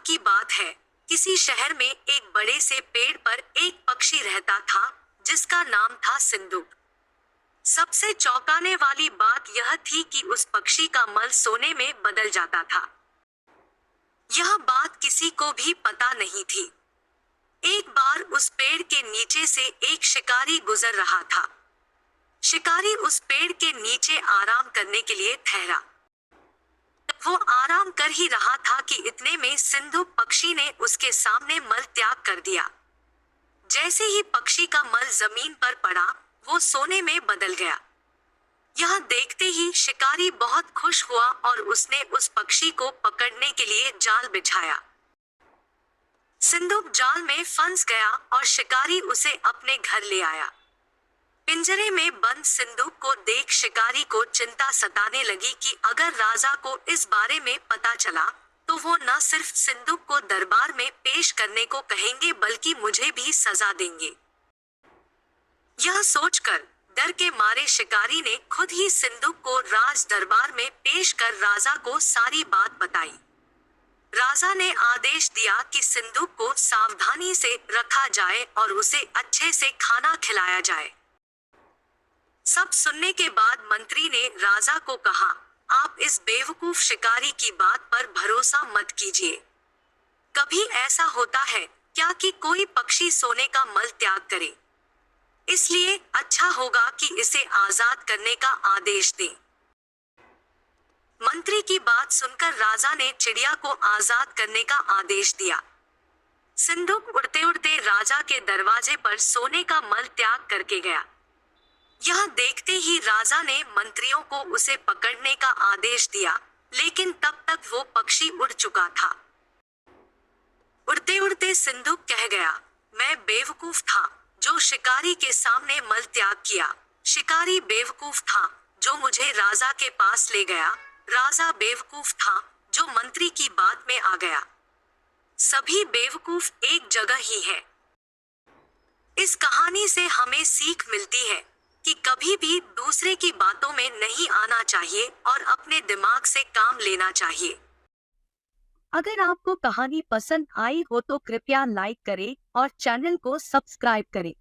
की बात है, किसी शहर में एक बड़े से पेड़ पर एक पक्षी रहता था, जिसका नाम था सिंदूक। सबसे चौंकाने वाली बात यह थी कि उस पक्षी का मल सोने में बदल जाता था। यह बात किसी को भी पता नहीं थी। एक बार उस पेड़ के नीचे से एक शिकारी गुजर रहा था। शिकारी उस पेड़ के नीचे आराम करने के लिए ठहरा। वो आराम कर ही रहा था कि इतने में सिंदूक पक्षी ने उसके सामने मल त्याग कर दिया। जैसे ही पक्षी का मल जमीन पर पड़ा, वो सोने में बदल गया। यह देखते ही शिकारी बहुत खुश हुआ और उसने उस पक्षी को पकड़ने के लिए जाल बिछाया। सिंदूक जाल में फंस गया और शिकारी उसे अपने घर ले आया। पिंजरे में बंद सिंदूक को देख शिकारी को चिंता सताने लगी कि अगर राजा को इस बारे में पता चला तो वो न सिर्फ सिंदूक को दरबार में पेश करने को कहेंगे बल्कि मुझे भी सजा देंगे। यह सोचकर डर के मारे शिकारी ने खुद ही सिंदूक को राज दरबार में पेश कर राजा को सारी बात बताई। राजा ने आदेश दिया कि सिंदूक को सावधानी से रखा जाए और उसे अच्छे से खाना खिलाया जाए। सब सुनने के बाद मंत्री ने राजा को कहा, आप इस बेवकूफ शिकारी की बात पर भरोसा मत कीजिए। कभी ऐसा होता है क्या कि कोई पक्षी सोने का मल त्याग करे? इसलिए अच्छा होगा कि इसे आजाद करने का आदेश दें। मंत्री की बात सुनकर राजा ने चिड़िया को आजाद करने का आदेश दिया। सिंदूक उड़ते उड़ते राजा के दरवाजे पर सोने का मल त्याग करके गया। यह देखते ही राजा ने मंत्रियों को उसे पकड़ने का आदेश दिया, लेकिन तब तक वो पक्षी उड़ चुका था। उड़ते उड़ते सिंदूक कह गया, मैं बेवकूफ था जो शिकारी के सामने मल त्याग किया। शिकारी बेवकूफ था जो मुझे राजा के पास ले गया। राजा बेवकूफ था जो मंत्री की बात में आ गया। सभी बेवकूफ एक जगह ही है। इस कहानी से हमें सीख मिलती है कि कभी भी दूसरे की बातों में नहीं आना चाहिए और अपने दिमाग से काम लेना चाहिए। अगर आपको कहानी पसंद आई हो तो कृपया लाइक करें और चैनल को सब्सक्राइब करें।